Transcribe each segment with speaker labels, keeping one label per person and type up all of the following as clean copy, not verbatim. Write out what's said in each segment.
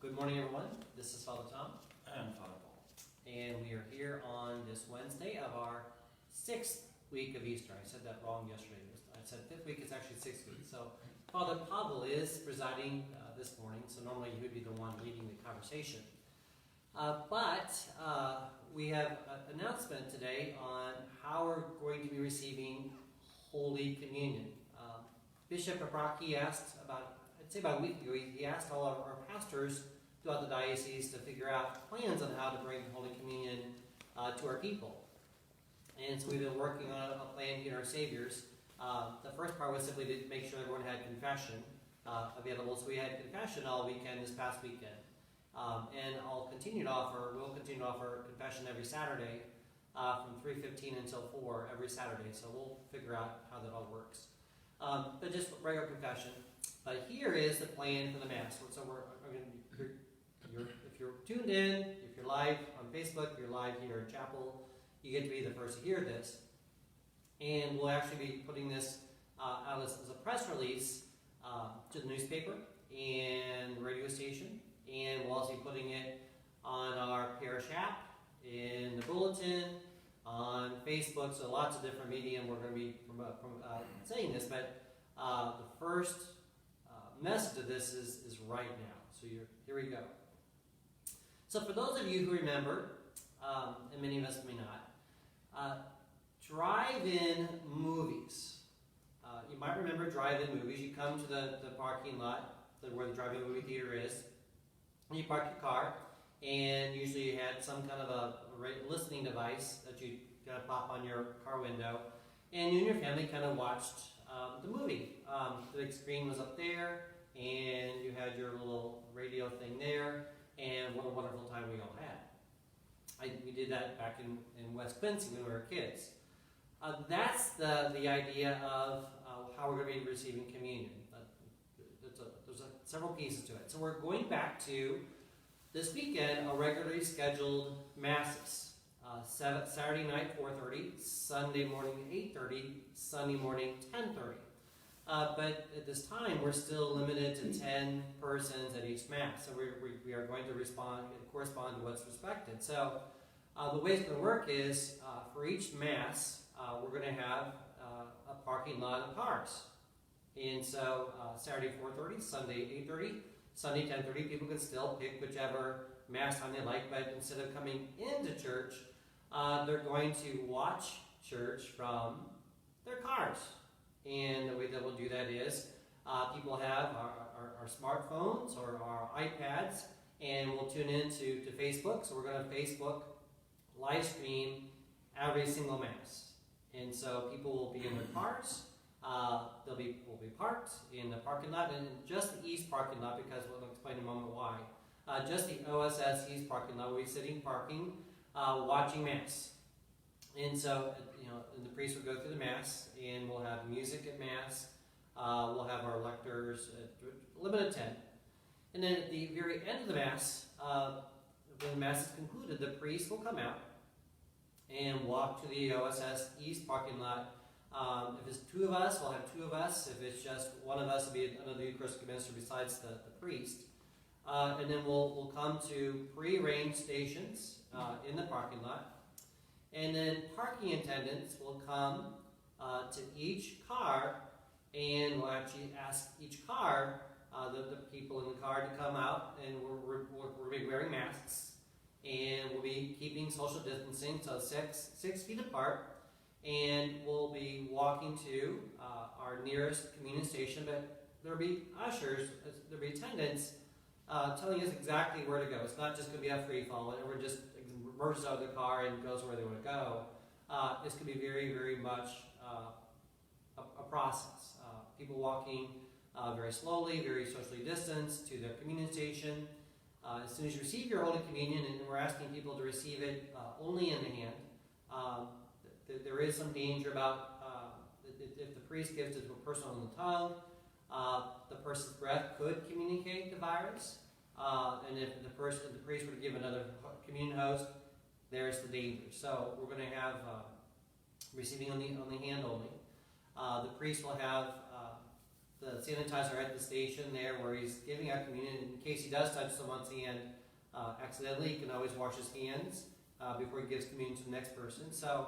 Speaker 1: Good morning, everyone. This is Father Tom,
Speaker 2: And Father Paul.
Speaker 1: and we are here on this Wednesday of our 6th week of Easter. I said that wrong yesterday. I said 5th week, it's actually 6th week. So Father Pavel is presiding this morning, so normally he would be the one leading the conversation. But we have an announcement today on how we're going to be receiving Holy Communion. Bishop Abraki asked about a week ago, he asked all of our pastors throughout the diocese to figure out plans on how to bring Holy Communion to our people. And so we've been working on a plan here in our Saviours. The first part was simply to make sure everyone had confession available. So we had confession all weekend this past weekend. And we'll continue to offer confession every Saturday from 3:15 until 4 every Saturday. So we'll figure out how that all works. But just regular confession. But here is the plan for the Mass. So if you're tuned in, if you're live on Facebook, if you're live here in chapel, you get to be the first to hear this. And we'll actually be putting this out as a press release to the newspaper and the radio station. And we'll also be putting it on our parish app, in the bulletin, on Facebook. So lots of different media, and we're going to be saying this. But the first message of this is right now. So here we go. So for those of you who remember, and many of us may not, drive-in movies. You might remember drive-in movies. You come to the parking lot where the drive-in movie theater is, and you park your car, and usually you had some kind of a listening device that you kind of pop on your car window, and you and your family kind of watched the movie. The big screen was up there, and you had your little radio thing there, and what a wonderful time we all had. We did that back in West Quincy when we were kids. That's the idea of how we're going to be receiving communion. There's several pieces to it. So we're going back to, this weekend, a regularly scheduled Masses. Saturday night, 4:30, Sunday morning, 8:30, Sunday morning, 10:30. But at this time, we're still limited to 10 persons at each Mass. So we are going to correspond to what's respected. So the way it's going to work is, for each Mass, we're going to have a parking lot of cars. And so Saturday 4:30, Sunday 8:30, Sunday 10:30, people can still pick whichever Mass time they like, but instead of coming into church, they're going to watch church from their cars. And the way that we'll do that is people have our smartphones or our iPads, and we'll tune in to Facebook. So we're going to Facebook live stream every single Mass. And so people will be in their cars. Will be parked in the parking lot, and just the east parking lot, because we'll explain in a moment why. Just the OSS east parking lot, we'll be sitting parking, watching Mass. And so, and the priest will go through the Mass, and we'll have music at Mass. We'll have our lectors, a limit of 10. And then at the very end of the Mass, when the Mass is concluded, the priest will come out and walk to the OSS east parking lot. If it's two of us, we'll have two of us. If it's just one of us, it'll be another Eucharistic minister besides the priest. And then we'll come to pre-arranged stations in the parking lot. And then parking attendants will come to each car, and we'll actually ask each car, the people in the car, to come out, and we'll be wearing masks, and we'll be keeping social distancing, so 6 feet apart. And we'll be walking to our nearest communion station, but there'll be ushers, there'll be attendants telling us exactly where to go. It's not just going to be a free fall, and everyone just emerges out of the car and goes where they want to go. It's going to be very, very much a process. People walking very slowly, very socially distanced to their communion station. As soon as you receive your Holy Communion, and we're asking people to receive it only in the hand, there is some danger about if the priest gives it to a person on the tongue, the person's breath could communicate the virus. And if the priest were to give another communion host, there's the danger. So we're going to have receiving on the hand only. The priest will have the sanitizer at the station there where he's giving out communion. In case he does touch someone's hand accidentally, he can always wash his hands before he gives communion to the next person. So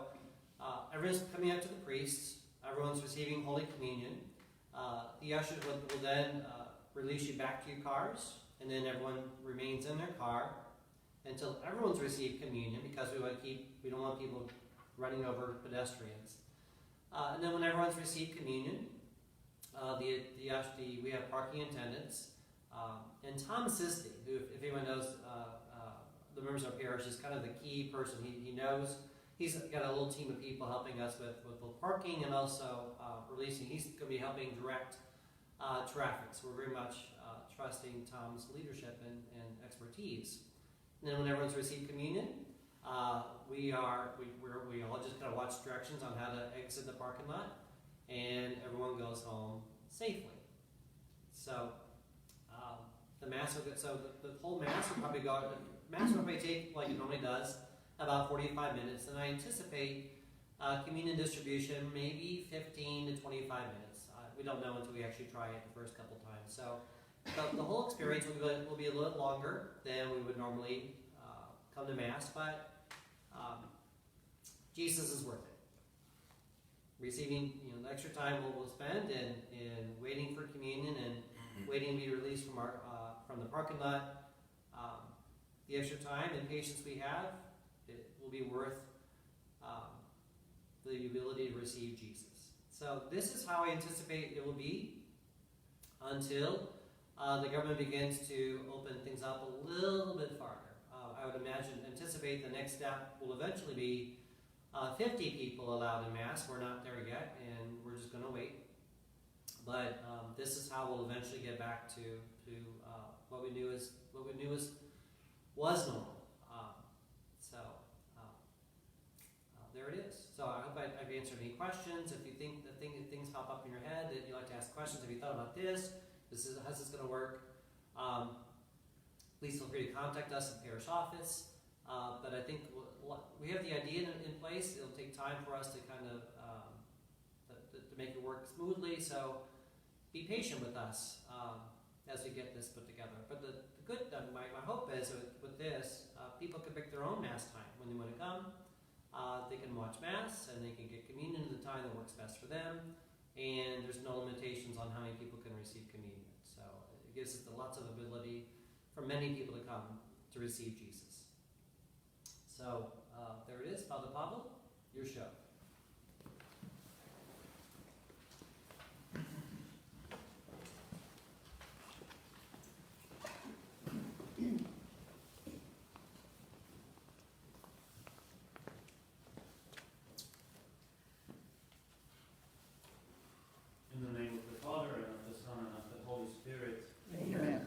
Speaker 1: everyone's coming up to the priest. Everyone's receiving Holy Communion. The ushers will then release you back to your cars, and then everyone remains in their car until everyone's received communion, because we don't want people running over pedestrians. And then when everyone's received communion, we have parking attendants. And Tom Sisley, who, if anyone knows the members of our parish, is kind of the key person. He knows, he's got a little team of people helping us with both parking and also releasing. He's going to be helping direct traffic. So we're very much trusting Tom's leadership and expertise. And then when everyone's received communion, we all just kind of watch directions on how to exit the parking lot, and everyone goes home safely. So the mass will the whole mass will probably take, like it normally does, about 45 minutes, and I anticipate communion distribution maybe 15 to 25 minutes. We don't know until we actually try it the first couple times. So the whole experience will be a little longer than we would normally come to Mass, but Jesus is worth it. Receiving the extra time we'll spend in waiting for communion and waiting to be released from the parking lot, the extra time and patience we have, it will be worth the ability to receive Jesus. So this is how I anticipate it will be until the government begins to open things up a little bit farther. I would anticipate the next step will eventually be 50 people allowed in Mass. We're not there yet, and we're just going to wait. But this is how we'll eventually get back to what we knew was normal. There it is. So I hope I've answered any questions. If you think that things pop up in your head that you like to ask questions, have you thought about this? How's this going to work? Please feel free to contact us at the parish office. But I think we have the idea in place. It'll take time for us to kind of to make it work smoothly. So be patient with us as we get this put together. But my hope is with this, people can pick their own Mass time when they want to come. They can watch Mass and they can get communion at the time that works best for them. And there's no limitations on how many people can receive communion. So it gives us lots of ability for many people to come to receive Jesus. So there it is, Father Pablo, your show.
Speaker 2: In the name of the Father, and of the Son, and of the Holy Spirit.
Speaker 3: Amen.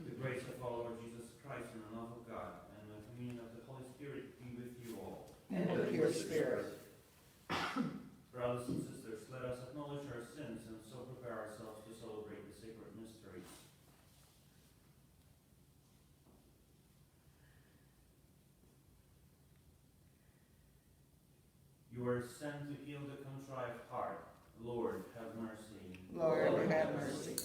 Speaker 2: The grace of our Lord Jesus Christ, and the love of God, and the communion of the Holy Spirit be with you all.
Speaker 3: And with your spirit.
Speaker 2: Brothers and sisters, let us acknowledge our sins and so prepare ourselves to celebrate the sacred mysteries. You are sent to heal the contrite heart. Lord, have mercy.
Speaker 3: Lord, have mercy.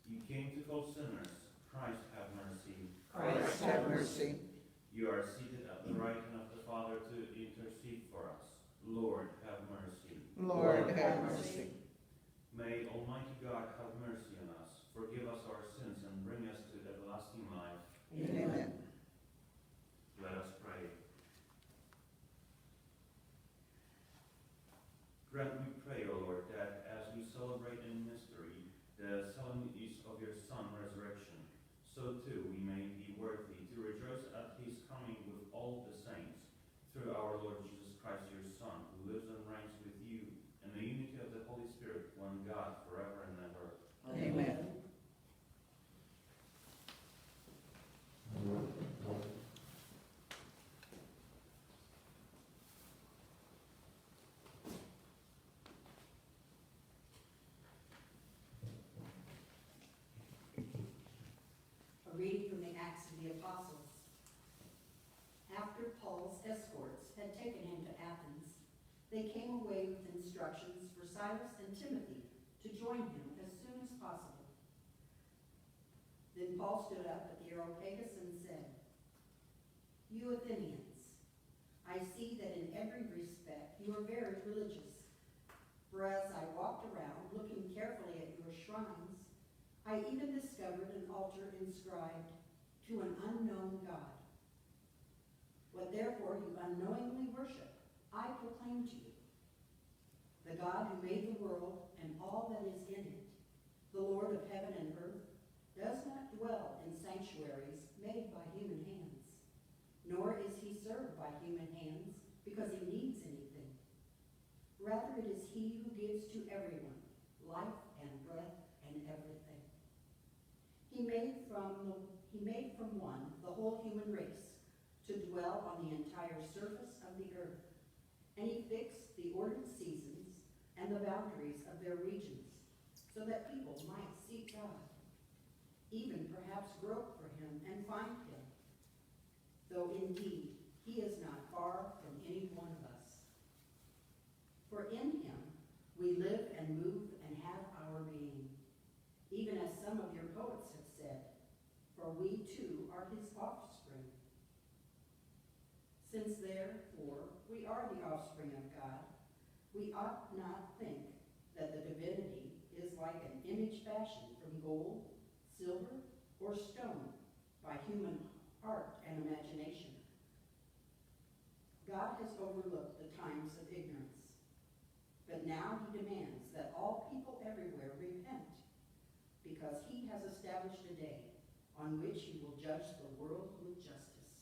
Speaker 2: You came to call sinners. Christ, have mercy.
Speaker 3: Christ, have mercy.
Speaker 2: You are seated at the right hand of the Father to intercede for us. Lord, have mercy.
Speaker 3: Lord, have mercy.
Speaker 2: May Almighty God have mercy on us, forgive us our sins, and bring us to everlasting life.
Speaker 3: Amen.
Speaker 2: Let us pray. Grant, we pray, O Lord, that as we celebrate in mystery the solemnities of your Son's resurrection, so too we may be worthy to rejoice at his coming with all the saints, through our Lord Jesus Christ, your Son, who lives and reigns with you in the unity of the Holy Spirit, one God, forever and ever.
Speaker 3: Amen.
Speaker 4: A reading from the Acts of the Apostles. After Paul's escorts had taken him to Athens, they came away with instructions for Silas and Timothy to join him as soon as possible. Then Paul stood up at the Areopagus and said, "You Athenians, I see that in every respect you are very religious. For as I walked around looking carefully at your shrines, I even discovered an altar inscribed, 'To an unknown God.' What therefore you unknowingly worship, I proclaim to you. The God who made the world and all that is in it, the Lord of heaven and earth, does not dwell in sanctuaries made by human hands, nor is he served by human hands because he needs anything. Rather it is he who gives to everyone life and breath and everything. He made from one the whole human race to dwell on the entire surface of the earth, and he fixed the ordered seasons and the boundaries of their regions, so that people might seek God, even perhaps grope for him and find him, though indeed he is not far from any one of us. For in him we live and move and have our being, even as some of your poets have said, for we too are his offspring. Since therefore we are the offspring of God, we ought not think that the divinity is like an image fashioned from gold, silver, or stone by human art and imagination. God has overlooked the times of ignorance, but now he demands that all people everywhere repent, because he has established a day on which he will judge the world with justice.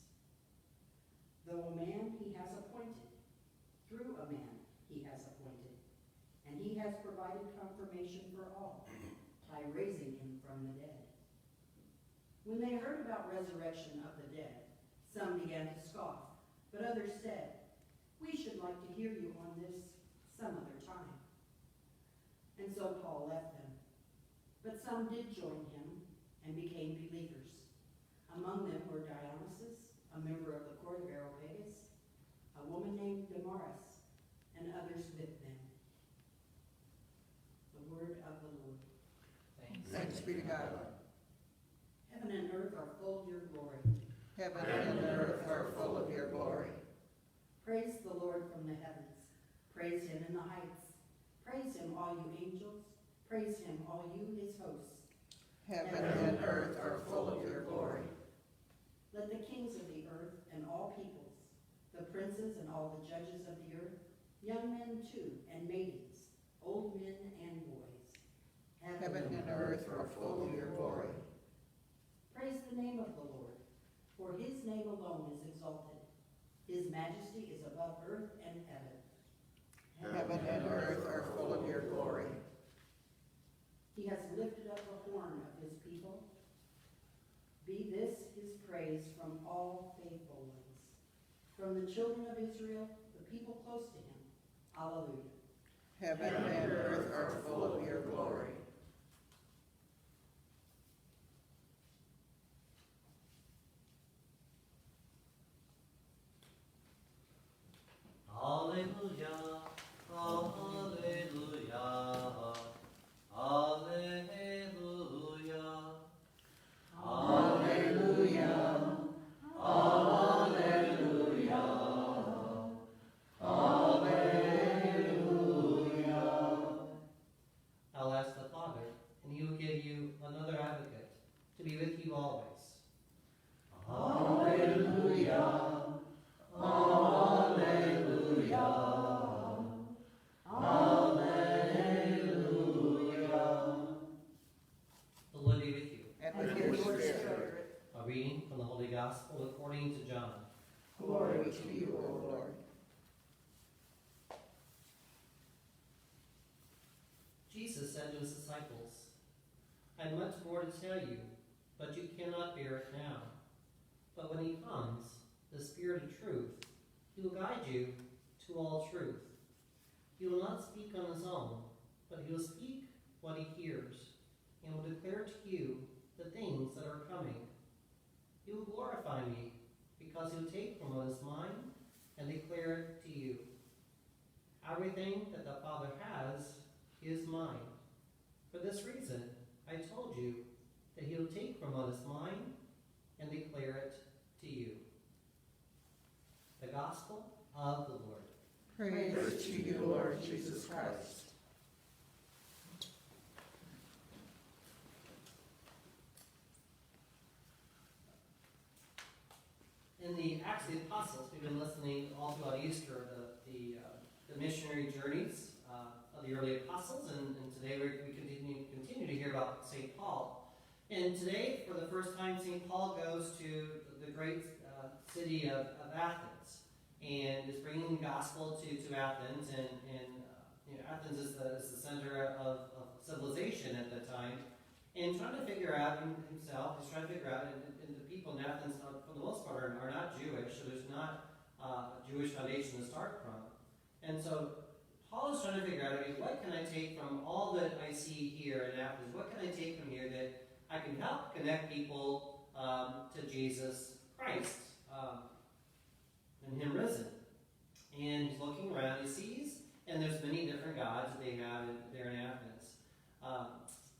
Speaker 4: Though a man he has appointed, through a man he has appointed, and he has provided confirmation for all by raising him from the dead. When they heard about resurrection of the dead, some began to scoff, but others said, "We should like to hear you on this some other time." And so Paul left them. But some did join him and became believers. Among them were Dionysius, a member of the court of Areopagus, a woman named Damaris, and others with them. The word of the Lord.
Speaker 3: Thanks be to God.
Speaker 4: Heaven and earth are full of your glory.
Speaker 3: Heaven and earth are full of your glory.
Speaker 4: Praise the Lord from the heavens. Praise him in the heights. Praise him, all you angels. Praise him, all you his hosts.
Speaker 3: Heaven and earth are full of your glory.
Speaker 4: Let the kings of the earth and all peoples, the princes and all the judges of the earth, young men too, and maidens, old men and boys.
Speaker 3: Heaven and earth are full of your glory.
Speaker 4: Praise the name of the Lord, for his name alone is exalted. His majesty is above earth and heaven.
Speaker 3: Heaven and earth are full of your glory.
Speaker 4: He has lifted up the horn of his people. Be this his praise from all faithful ones. From the children of Israel, the people close to him. Alleluia.
Speaker 3: Heaven and earth are full of your glory.
Speaker 1: Alleluia, alleluia, alleluia,
Speaker 3: Alleluia. Alleluia. Alleluia.
Speaker 1: I'll ask the Father, and he will give you another advocate to be with you always.
Speaker 3: Alleluia. Alleluia. Alleluia.
Speaker 1: The Lord be with you.
Speaker 3: And with your spirit.
Speaker 1: A reading from the Holy Gospel according to John.
Speaker 3: Glory to you, O Lord.
Speaker 1: Jesus said to his disciples, "I have much more to tell you, but you cannot bear it now. But when he comes, the Spirit of truth, he will guide you to all truth. He will not speak on his own, but he will speak what he hears, and will declare to you the things that are coming. He will glorify me, because he will take from what is mine and declare it to you. Everything that the Father has is mine. For this reason, I told you that he will take from what is mine and declare it to you. The Gospel of the Lord.
Speaker 3: Praise to you, Lord Jesus Christ.
Speaker 1: In the Acts of the Apostles, we've been listening all throughout Easter the missionary journeys of the early apostles, and today we continue to hear about St. Paul. And today, for the first time, St. Paul goes to the great city of Athens, and is bringing the gospel to Athens, and Athens is the center of civilization at that time, and trying to figure out himself, he's trying to figure out, and the people in Athens, for the most part, are not Jewish, so there's not a Jewish foundation to start from. And so Paul is trying to figure out, okay, what can I take from all that I see here in Athens? What can I take from here that I can help connect people to Jesus Christ and Him risen? And he's looking around, he sees, and there's many different gods that they have there in Athens.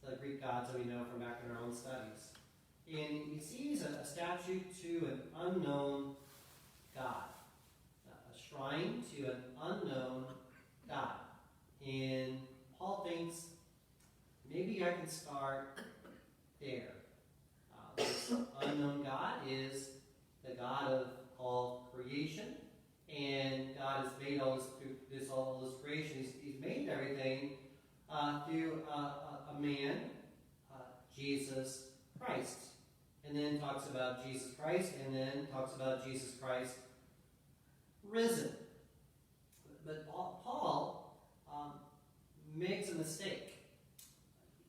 Speaker 1: The Greek gods that we know from back in our own studies. And he sees a statue to an unknown God, a shrine to an unknown God. And Paul thinks, maybe I can start there. This unknown God is the God of all creation, and God has made all this creation. He's made everything through a man, Jesus Christ. And then talks about Jesus Christ, and then talks about Jesus Christ risen. But Paul makes a mistake.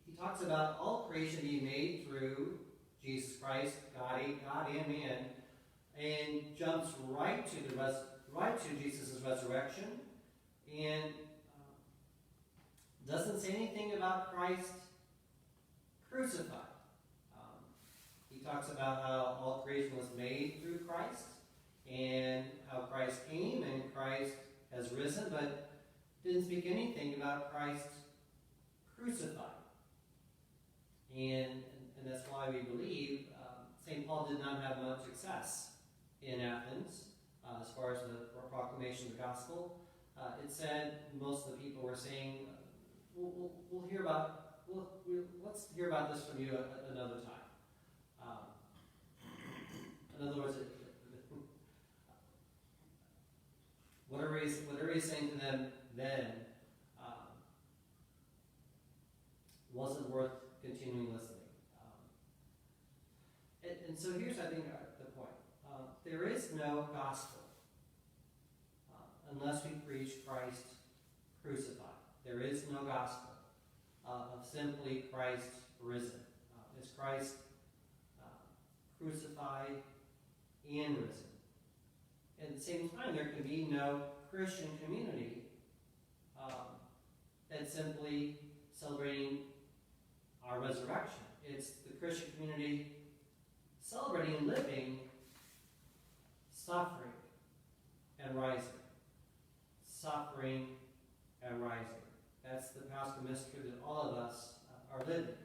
Speaker 1: He talks about all creation being made through Jesus Christ, God and man, and jumps right to Jesus' resurrection, and doesn't say anything about Christ crucified. He talks about how all creation was made through Christ, and how Christ came and Christ has risen, but didn't speak anything about Christ crucified. And that's why we believe St. Paul did not have much success in Athens as far as the proclamation of the gospel. It said most of the people were saying, let's hear about this from you another time. In other words, whatever he's saying to them then wasn't worth continuing listening. And so here's, I think, the point. There is no gospel unless we preach Christ crucified. There is no gospel of simply Christ risen. It's Christ crucified and risen. At the same time, there can be no Christian community that's simply celebrating our resurrection. It's the Christian community celebrating and living suffering and rising. Suffering and rising. That's the Paschal mystery that all of us are living.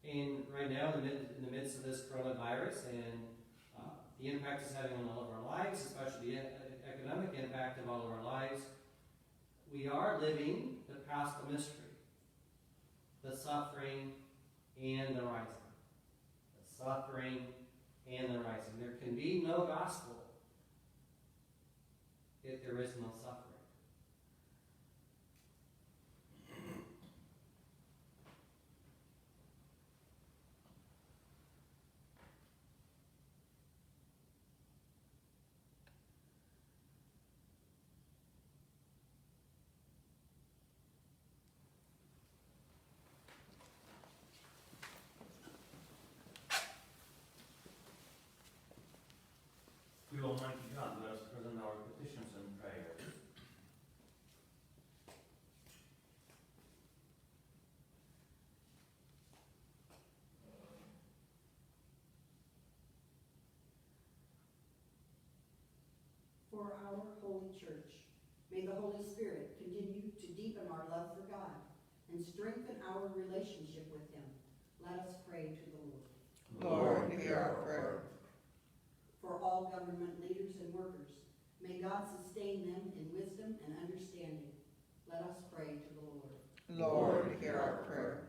Speaker 1: And right now, in the midst of this coronavirus and the impact it's having on all of our lives, especially the economic impact of all of our lives, we are living the Paschal mystery, the suffering and the rising. The suffering and the rising. There can be no gospel if there is no suffering.
Speaker 2: We Almighty God, let us present our petitions and prayers.
Speaker 4: For our holy church, may the Holy Spirit continue to deepen our love for God and strengthen our relationship with Him. Let us pray to the Lord.
Speaker 3: Lord, hear our prayer.
Speaker 4: For all government leaders and workers, may God sustain them in wisdom and understanding. Let us pray to the Lord.
Speaker 3: Lord, hear our prayer.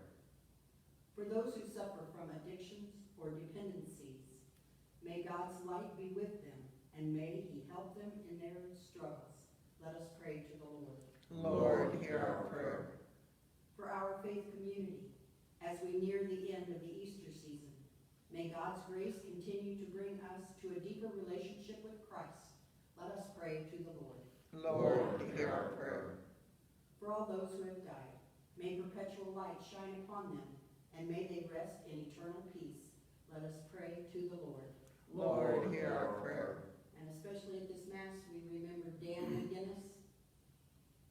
Speaker 4: For those who suffer from addictions or dependencies, may God's light be with them, and may He help them in their struggles. Let us pray to the Lord.
Speaker 3: Lord, hear our prayer.
Speaker 4: For our faith community, as we near the end of the Easter season, may God's grace continue to bring us to a deeper relationship with Christ. Let us pray to the Lord.
Speaker 3: Lord, hear our prayer.
Speaker 4: For all those who have died, may perpetual light shine upon them, and may they rest in eternal peace. Let us pray to the Lord.
Speaker 3: Lord, hear our prayer.
Speaker 4: And especially at this Mass, we remember Dan McGinnis.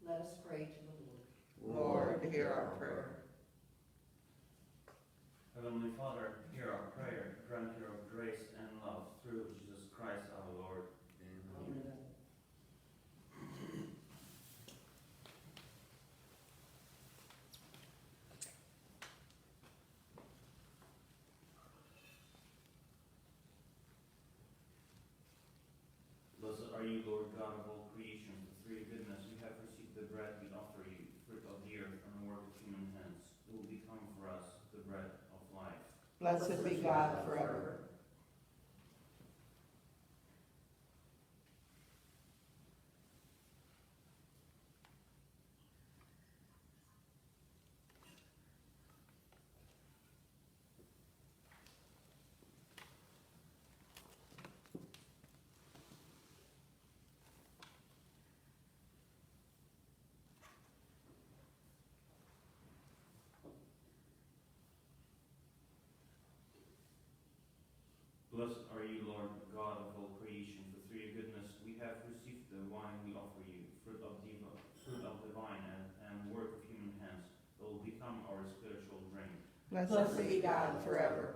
Speaker 4: Let us pray to the Lord.
Speaker 3: Lord, hear our prayer.
Speaker 2: Heavenly Father, hear our prayer. Grant your grace and love through Jesus Christ our Lord.
Speaker 4: Amen.
Speaker 2: Blessed are you, Lord God of all creation. For through your goodness we have received the bread we offer you, fruit of the earth and the work of human hands. It will become for us the bread of life.
Speaker 3: Blessed be God forever.
Speaker 2: Blessed are you, Lord God of all creation. For through your goodness we have received the wine we offer you, fruit of the vine and work of human hands, that will become our spiritual drink.
Speaker 3: Blessed be God forever.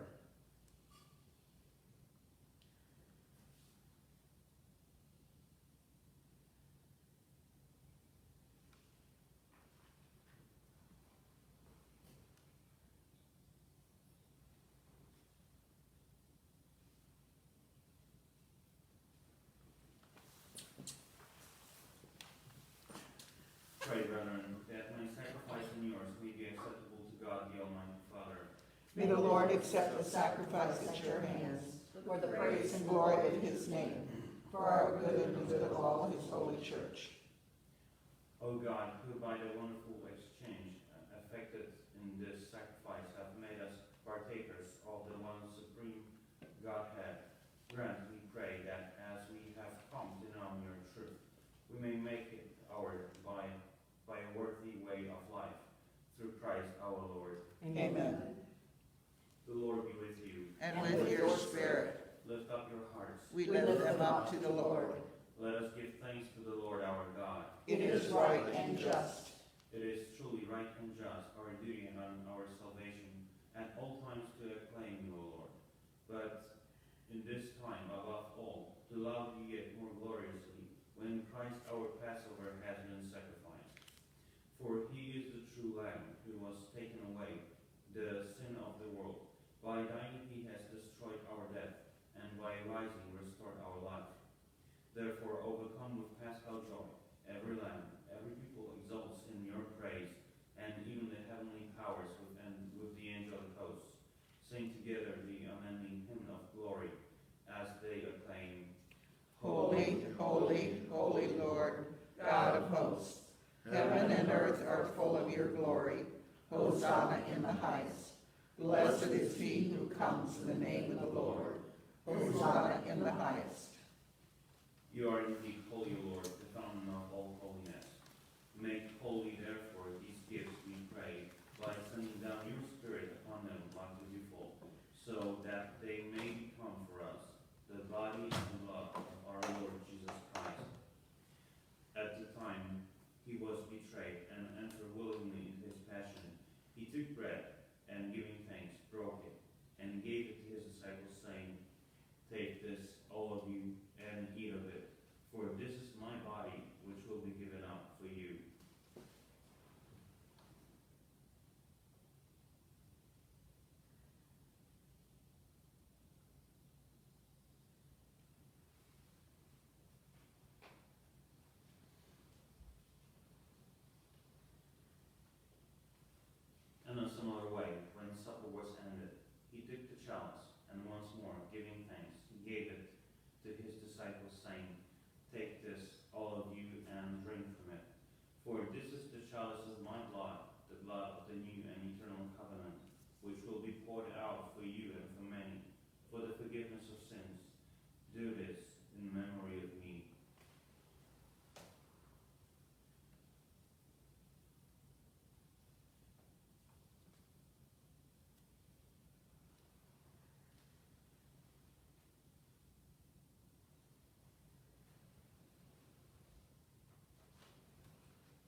Speaker 2: Pray, brethren, that my sacrifice and yours may be acceptable to God the Almighty Father.
Speaker 3: May the Lord accept the sacrifice at your hands for the praise and glory of his name, for our good and the good of all his holy church.
Speaker 2: O God, who by the wonderful exchange effected in this sacrifice have made us partakers of the one supreme Godhead, grant, we pray, that as we have come to know your truth, we may make it ours by a worthy way of life, through Christ our Lord.
Speaker 3: Amen.
Speaker 2: The Lord be with you.
Speaker 3: And with your spirit,
Speaker 2: Lift up your hearts.
Speaker 3: we lift them up to the Lord.
Speaker 2: Let us give thanks to the Lord our God.
Speaker 3: It is right and just.
Speaker 2: It is truly right and just, our duty and our salvation, at all times to acclaim you, O Lord. But in this time, above all, to love you yet more gloriously, when Christ our Passover has been sacrificed. For he is the true Lamb who was taken away the sin of the world. By dying he has destroyed our death, and by rising restored our life. Therefore, overcome with paschal joy, every lamb, every people exalts in your praise, and even the heavenly powers with the angelic hosts sing together the unending hymn of glory, as they acclaim,
Speaker 3: Holy, holy, holy Lord, God of hosts. Heaven and earth are full of your glory. Hosanna in the highest. Blessed is he who comes in the name of the Lord. Hosanna in the highest.
Speaker 2: You are indeed holy, Lord, the fountain of all holiness. Make holy, therefore, these gifts, we pray, by sending down your Spirit upon them like the dewfall, so that they may become for us the body and blood of our Lord Jesus Christ. At the time he was betrayed and entered willingly into his passion, he took bread, and giving thanks, broke it, and gave it to his disciples, saying, Take this, all of you, and eat of it, for this is my body, which will be given up for you. gave it to his disciples, saying, "Take this, all of you, and drink from it. For this is the chalice of my blood, the blood of the new and eternal covenant, which will be poured out for you and for many, for the forgiveness of sins. Do this in memory of me."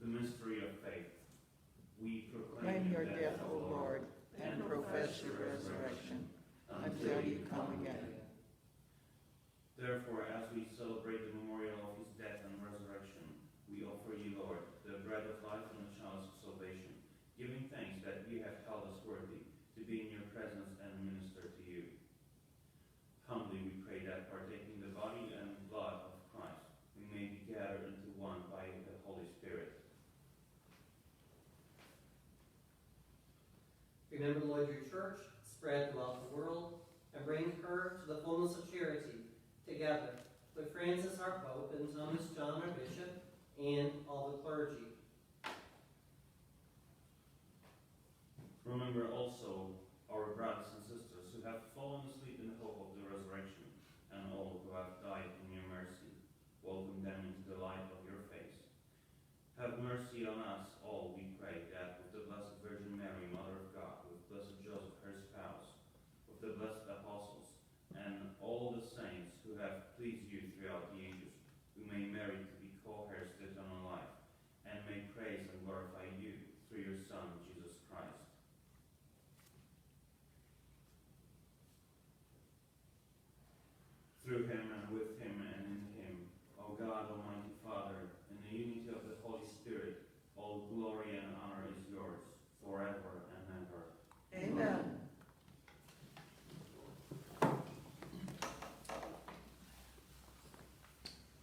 Speaker 2: The mystery of faith. We
Speaker 3: Proclaim your death, O Lord, and profess your resurrection until you come again.
Speaker 2: Therefore, as we celebrate the memorial of his death and resurrection, we offer you, Lord, the bread of life and the chalice of salvation, giving thanks that you have held us worthy to be in your presence and minister to you. Humbly we pray that, partaking the body and blood of Christ, we may be gathered into one by the Holy Spirit.
Speaker 1: Remember, Lord, your church, spread throughout the world, and bring her to the fullness of charity, together with Francis our Pope and Thomas John our Bishop, and all the clergy.
Speaker 2: Remember also our brothers and sisters who have fallen asleep in the hope of the resurrection, and all who have died in your mercy. Welcome them into the light of your face. Have mercy on us all, we pray, that with the Blessed Virgin Mary, Mother of God, with Blessed Joseph, her spouse, with the blessed apostles, and all the saints who have pleased you throughout the ages, we may merit to be co-heirs to eternal life, and may praise and glorify you through your Son, Jesus Christ. Through him, and with him, and in him, O God, Almighty Father, in the unity of the Holy Spirit, all glory and honor is yours, forever and ever.
Speaker 3: Amen.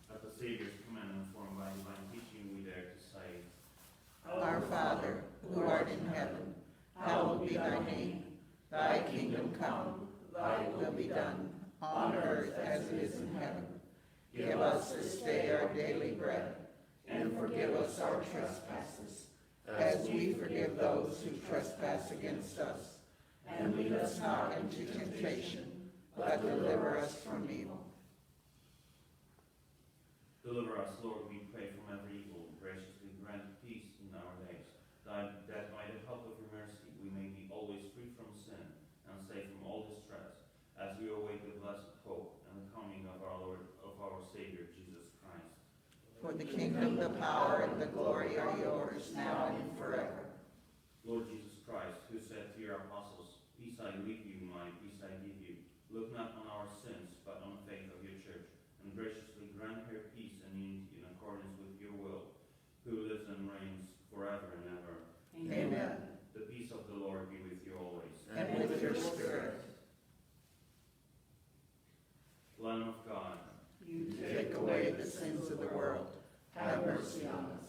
Speaker 2: At the Saviour's command, informed by divine teaching, we dare to say,
Speaker 3: Our Father, who art in heaven, hallowed be thy name. Thy kingdom come, thy will be done, on earth as it is in heaven. Give us this day our daily bread, and forgive us our trespasses, as we forgive those who trespass against us. And lead us not into temptation, but deliver us from evil.
Speaker 2: Deliver us, Lord, we pray, from every evil. Graciously grant peace in our days, that by the help of your mercy we may be always free from sin and safe from all distress, as we await the blessed hope and the coming of our Lord, of our Savior, Jesus Christ.
Speaker 3: For the kingdom, the power, and the glory are yours, now and forever.
Speaker 2: Lord Jesus Christ, who said to your apostles, "Peace I leave you, my peace I give you," look not on our sins, but on the faith of your church, and graciously grant her peace and unity in accordance with your will, who lives and reigns forever and ever.
Speaker 3: Amen.
Speaker 2: The peace of the Lord be with you always.
Speaker 3: And with your spirit.
Speaker 2: Lamb of God,
Speaker 3: You take away the sins of the world. Have mercy on us.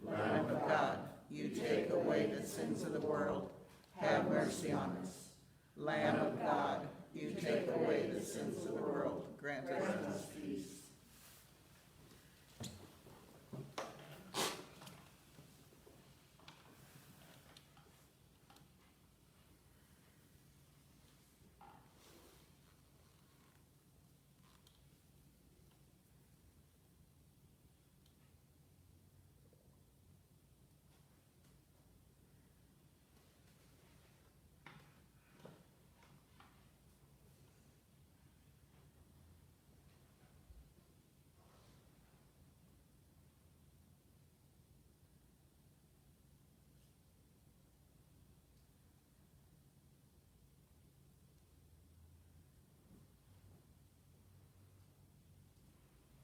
Speaker 3: Lamb of God, you take away the sins of the world. Have mercy on us. Lamb of God, you take away the sins of the world. Grant us peace.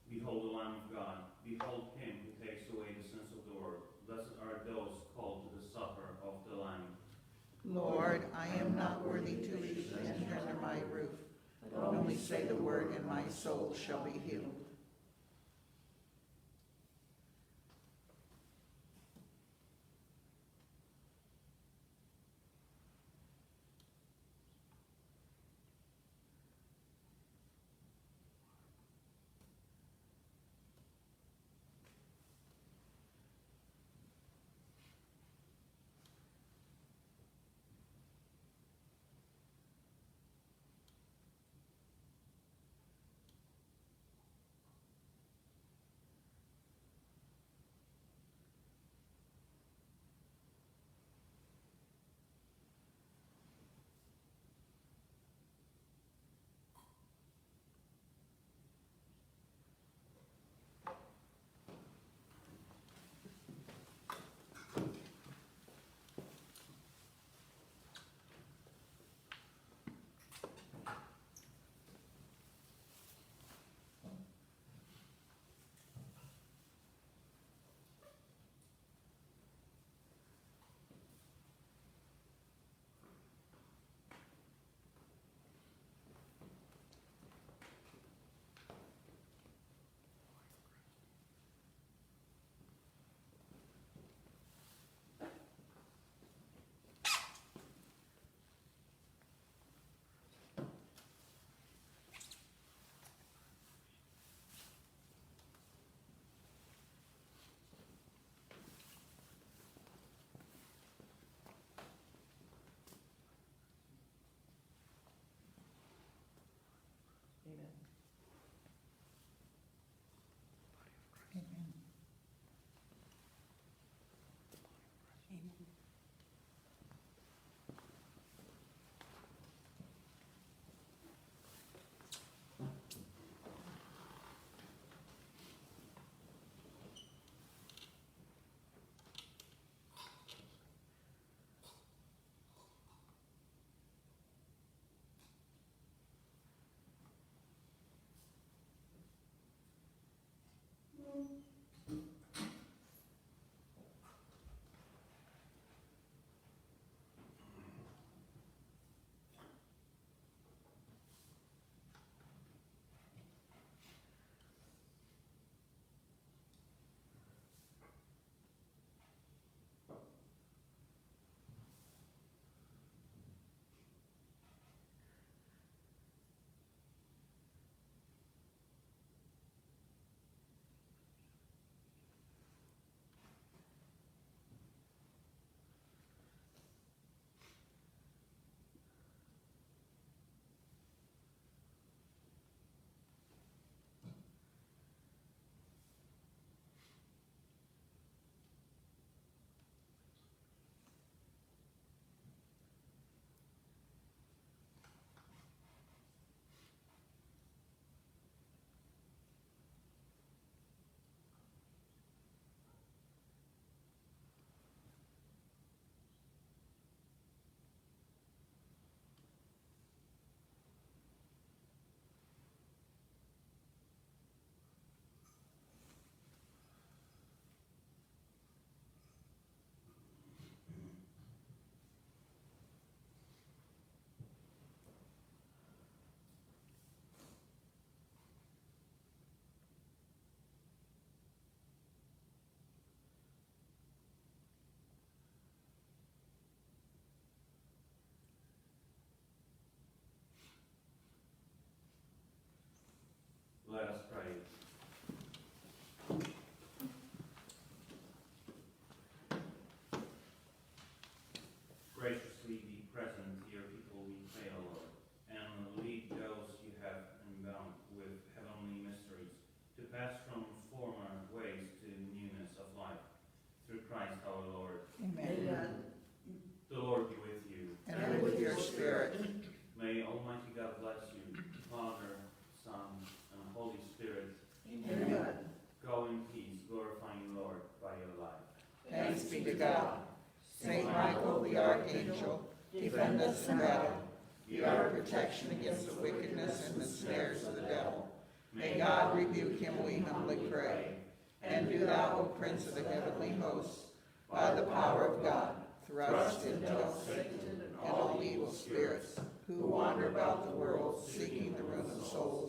Speaker 2: Behold the Lamb of God. Behold him who takes away the sins of the world. Blessed are those called to the supper of the Lamb.
Speaker 3: Lord, I am not worthy to receive and enter under my roof, but only say the word, and my soul shall be healed. God. Saint Michael the Archangel, defend us in battle. Be our protection against the wickedness and the snares of the devil. May God rebuke him, we humbly pray. And do thou, O Prince of the heavenly hosts, by the power of God, thrust into hell Satan and all evil spirits who wander about the world seeking the ruin of souls.